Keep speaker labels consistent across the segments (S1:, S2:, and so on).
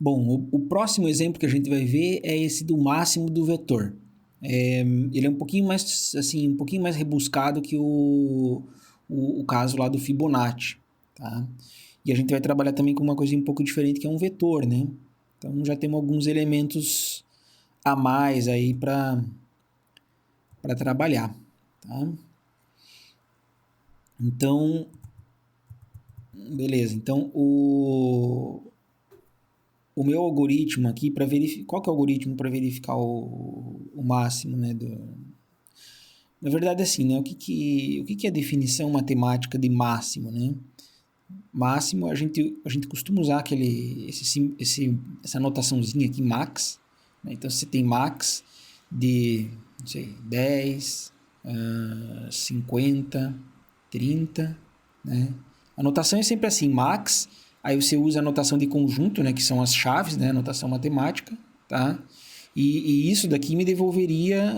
S1: Bom, o próximo exemplo que a gente vai ver é esse do máximo do vetor. Ele é um pouquinho mais, assim, um pouquinho mais rebuscado que o caso lá do Fibonacci, tá? E a gente vai trabalhar também com uma coisa um pouco diferente, que é um vetor, né? Então já temos alguns elementos a mais aí para trabalhar, tá? Então, beleza. Então, o meu algoritmo aqui para verificar... Qual que é o algoritmo para verificar o máximo, né? Na verdade, assim, né? O que é a definição matemática de máximo, né? Máximo, a gente costuma usar essa notaçãozinha aqui, max, né? Então, você tem max de, não sei, 10, 50, 30, né? A notação é sempre assim, max, aí você usa a notação de conjunto, né? Que são as chaves, né? A notação matemática, tá? E isso daqui me devolveria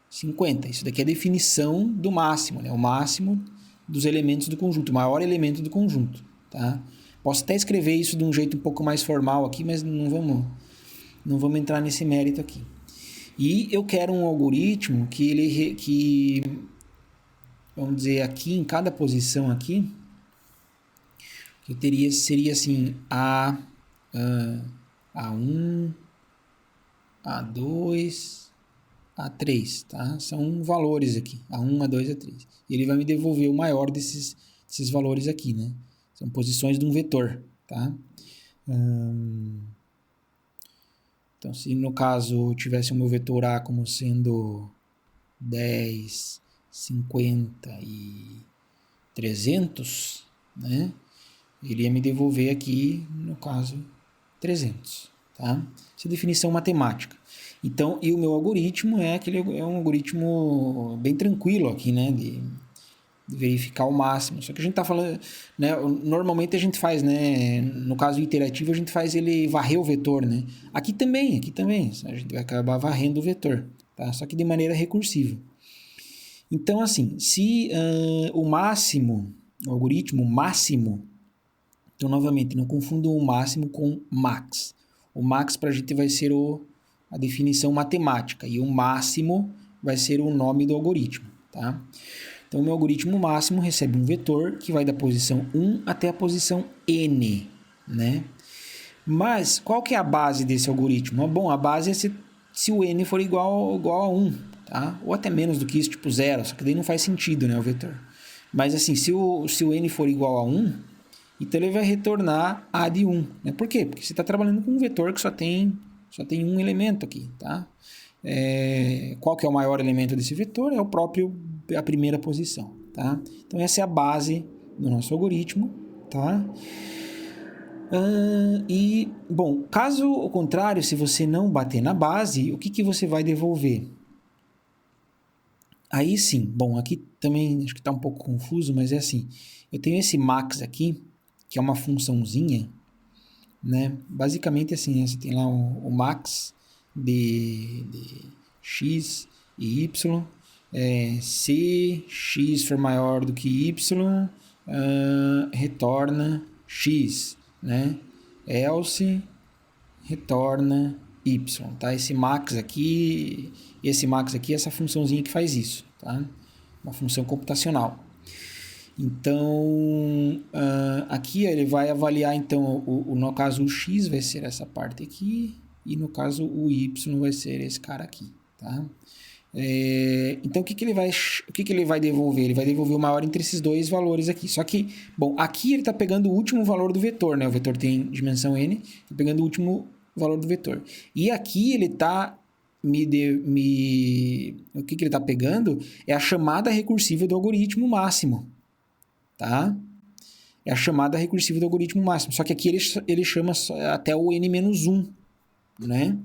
S1: 50. Isso daqui é a definição do máximo, né? O máximo dos elementos do conjunto, o maior elemento do conjunto, tá? Posso até escrever isso de um jeito um pouco mais formal aqui, mas não vamos entrar nesse mérito aqui. E eu quero um algoritmo que vamos dizer, aqui em cada posição aqui, que seria assim, A1, A2, A3, tá? São valores aqui, A1, A2, A3. E ele vai me devolver o maior desses valores aqui, né? São posições de um vetor, tá? Então, se no caso eu tivesse o meu vetor A como sendo 10, 50 e 300, né? Ele ia me devolver aqui, no caso, 300, tá? Essa é a definição matemática. Então, e o meu algoritmo é um algoritmo bem tranquilo aqui, né? De verificar o máximo. Só que a gente está falando, né? Normalmente a gente faz, né? No caso iterativo, a gente faz ele varrer o vetor, né? Aqui também. A gente vai acabar varrendo o vetor, tá? Só que de maneira recursiva. Então, assim, se o algoritmo máximo, então, novamente, não confundam o máximo com max. O max para a gente vai ser a definição matemática e o máximo vai ser o nome do algoritmo, tá? Então, o meu algoritmo máximo recebe um vetor que vai da posição 1 até a posição n, né? Mas, qual que é a base desse algoritmo? Bom, a base é se o n for igual a 1, tá? Ou até menos do que isso, tipo 0, só que daí não faz sentido, né, o vetor. Mas, assim, se o n for igual a 1, então ele vai retornar A de 1. Né? Por quê? Porque você está trabalhando com um vetor que só tem um elemento aqui, tá? Qual que é o maior elemento desse vetor? É a primeira posição, tá? Então essa é a base do nosso algoritmo, tá? Bom, caso o contrário, se você não bater na base, o que você vai devolver? Aí sim, bom, aqui também acho que está um pouco confuso, mas é assim, eu tenho esse max aqui, que é uma funçãozinha, né? Basicamente assim, você tem lá o max de x e y, se x for maior do que y, retorna x, né? Else retorna y, tá? Esse max aqui, essa funçãozinha que faz isso, tá? Uma função computacional. Então, aqui ele vai avaliar, então, no caso o x vai ser essa parte aqui, e no caso o y vai ser esse cara aqui, tá? Então, o que ele vai devolver? Ele vai devolver o maior entre esses dois valores aqui. Só que, bom, aqui ele está pegando o último valor do vetor, né? O vetor tem dimensão n, está pegando o último valor do vetor. E aqui ele está o que ele está pegando é a chamada recursiva do algoritmo máximo, tá? É a chamada recursiva do algoritmo máximo. Só que aqui ele chama até o n-1, né?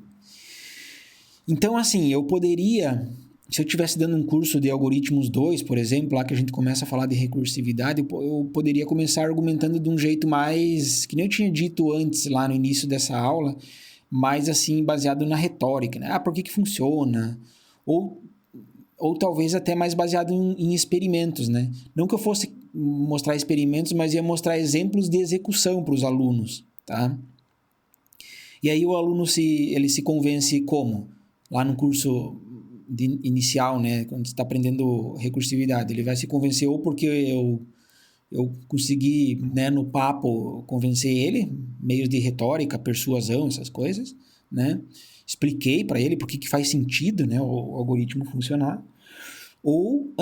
S1: Então, assim, eu poderia, se eu estivesse dando um curso de algoritmos 2, por exemplo, lá que a gente começa a falar de recursividade, eu poderia começar argumentando de um jeito mais, que nem eu tinha dito antes, lá no início dessa aula, mais assim, baseado na retórica, né? Por que funciona? Ou talvez até mais baseado em experimentos, né? Não que eu fosse mostrar experimentos, mas ia mostrar exemplos de execução para os alunos, tá? E aí o aluno ele se convence como? Lá no curso inicial, né, quando você está aprendendo recursividade, ele vai se convencer ou porque eu consegui, né, no papo convencer ele, meios de retórica, persuasão, essas coisas, né? Expliquei para ele por que faz sentido, né, o algoritmo funcionar. Ou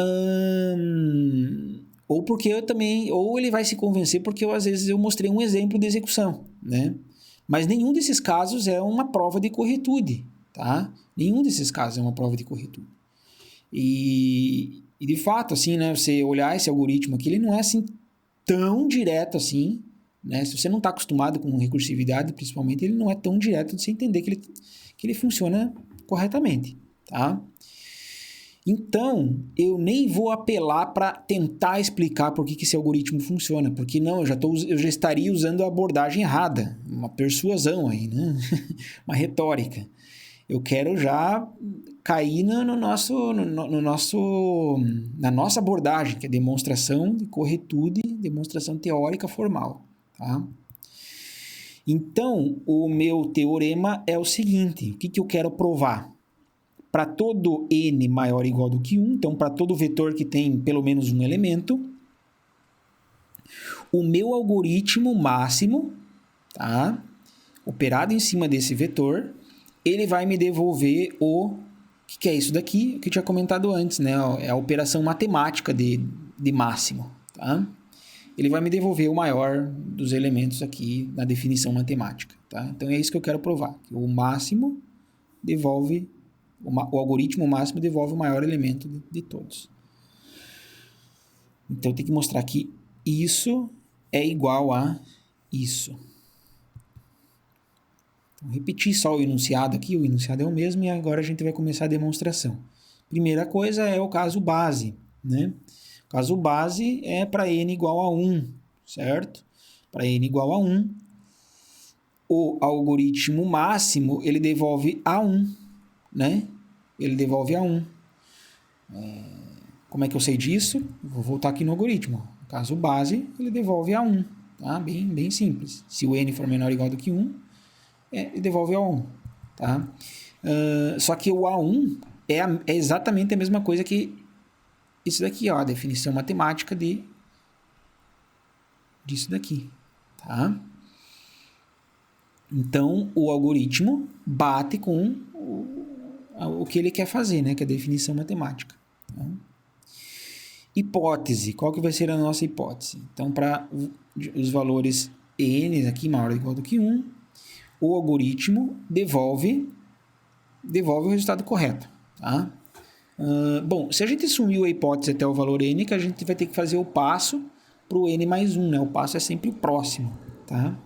S1: porque eu também, ou ele vai se convencer porque às vezes eu mostrei um exemplo de execução, né? Mas nenhum desses casos é uma prova de corretude, tá? Nenhum desses casos é uma prova de corretude. E de fato, assim, né, você olhar esse algoritmo aqui, ele não é assim tão direto assim, né? Se você não está acostumado com recursividade, principalmente, ele não é tão direto de você entender que ele funciona corretamente, tá? Então, eu nem vou apelar para tentar explicar por que esse algoritmo funciona, porque não, eu já estaria usando a abordagem errada, uma persuasão aí, né? Uma retórica. Eu quero já cair na nossa abordagem, que é demonstração de corretude, demonstração teórica formal, tá? Então, o meu teorema é o seguinte, o que eu quero provar? Para todo n maior ou igual do que 1, então para todo vetor que tem pelo menos um elemento, o meu algoritmo máximo, tá? Operado em cima desse vetor, ele vai me devolver o que é isso daqui, que eu tinha comentado antes, né? É a operação matemática de máximo, tá? Ele vai me devolver o maior dos elementos aqui na definição matemática, tá? Então é isso que eu quero provar, que o máximo devolve, o algoritmo máximo devolve o maior elemento de todos. Então eu tenho que mostrar que isso é igual a isso. Então, repetir só o enunciado aqui, o enunciado é o mesmo e agora a gente vai começar a demonstração. Primeira coisa é o caso base, né? O caso base é para n igual a 1, certo? Para n igual a 1, o algoritmo máximo, ele devolve a 1, né? Ele devolve a 1. Como é que eu sei disso? Vou voltar aqui no algoritmo. No caso base, ele devolve a 1, tá? Bem simples. Se o n for menor ou igual do que 1, ele devolve a 1, tá? Só que o A1 é exatamente a mesma coisa que isso daqui, ó, a definição matemática disso daqui, tá? Então, o algoritmo bate com o que ele quer fazer, né? Que é a definição matemática. Tá? Hipótese. Qual que vai ser a nossa hipótese? Então, para os valores n aqui maior ou igual do que 1, o algoritmo devolve o resultado correto, tá? Bom, se a gente sumiu a hipótese até o valor n, que a gente vai ter que fazer o passo para o n mais 1, né? O passo é sempre o próximo, tá?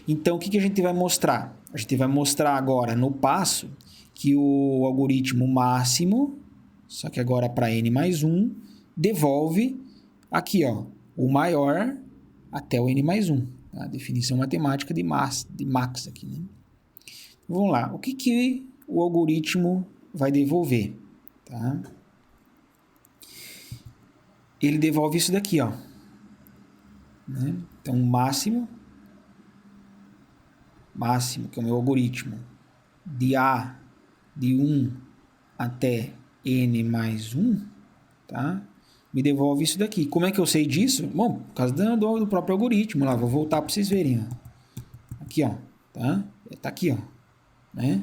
S1: Então, o que a gente vai mostrar? A gente vai mostrar agora no passo que o algoritmo máximo, só que agora para n mais 1, devolve aqui, ó, o maior até o n mais 1. Tá? Definição matemática de max aqui, né? Vamos lá. O que o algoritmo vai devolver? Tá? Ele devolve isso daqui, ó. Né? Então, máximo, que é o meu algoritmo, de A de 1 até n mais 1, tá? Me devolve isso daqui. Como é que eu sei disso? Bom, por causa do próprio algoritmo. Lá, vou voltar para vocês verem. Ó. Aqui, ó. Tá? Tá aqui, ó. Né?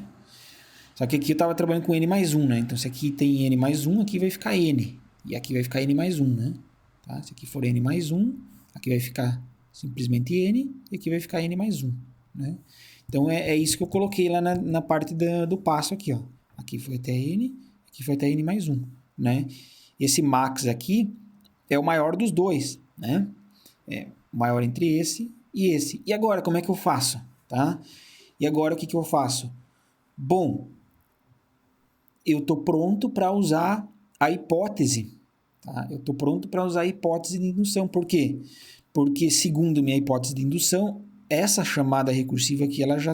S1: Só que aqui eu estava trabalhando com n mais 1, né? Então, se aqui tem n mais 1, aqui vai ficar n. E aqui vai ficar n mais 1, né? Tá? Se aqui for n mais 1, aqui vai ficar simplesmente n. E aqui vai ficar n mais 1, né? Então, é isso que eu coloquei lá na parte do passo aqui, ó. Aqui foi até n, aqui foi até n mais 1, né? Esse max aqui é o maior dos dois, né? É o maior entre esse e esse. E agora, como é que eu faço? Tá? E agora, o que eu faço? Bom, eu estou pronto para usar a hipótese. Tá? Eu estou pronto para usar a hipótese de indução. Por quê? Porque, segundo minha hipótese de indução, essa chamada recursiva aqui, ela já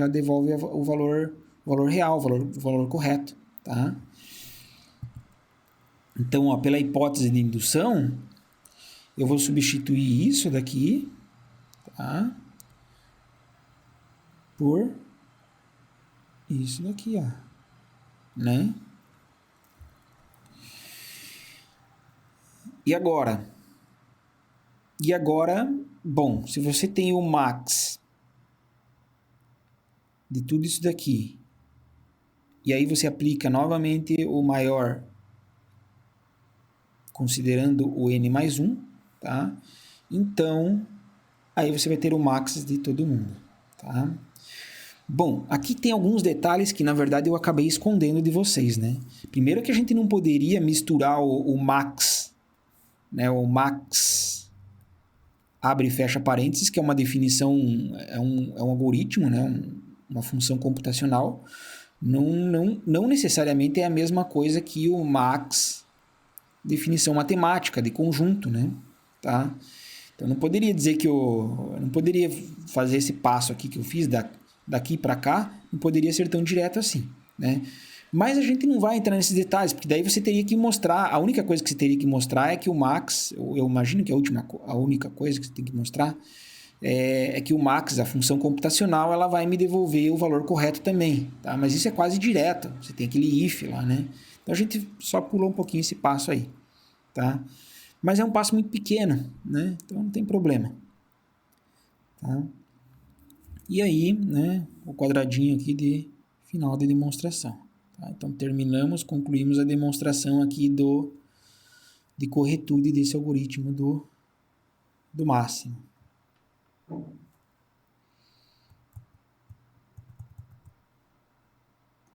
S1: devolve o valor real, o valor correto, tá? Então, ó, pela hipótese de indução, eu vou substituir isso daqui, tá? por isso daqui, ó, né? E agora? Bom, se você tem o max de tudo isso daqui, e aí você aplica novamente o maior, considerando o n mais 1, tá? Então, aí você vai ter o max de todo mundo, tá? Bom, aqui tem alguns detalhes que, na verdade, eu acabei escondendo de vocês, né? Primeiro que a gente não poderia misturar o max, né? O max abre e fecha parênteses, que é uma definição, é um algoritmo, né? Uma função computacional. Não necessariamente é a mesma coisa que o max definição matemática de conjunto, né? Tá? Então, eu não poderia dizer que eu não poderia fazer esse passo aqui que eu fiz daqui para cá, não poderia ser tão direto assim, né? Mas a gente não vai entrar nesses detalhes, porque daí você teria que mostrar, a única coisa que você teria que mostrar é que o max, eu imagino que a única coisa que você tem que mostrar é que o max, a função computacional, ela vai me devolver o valor correto também, tá? Mas isso é quase direto, você tem aquele if lá, né? Então a gente só pulou um pouquinho esse passo aí, tá? Mas é um passo muito pequeno, né? Então não tem problema, tá? E aí, né, o quadradinho aqui de final de demonstração. Tá? Então concluímos a demonstração aqui de corretude desse algoritmo do máximo.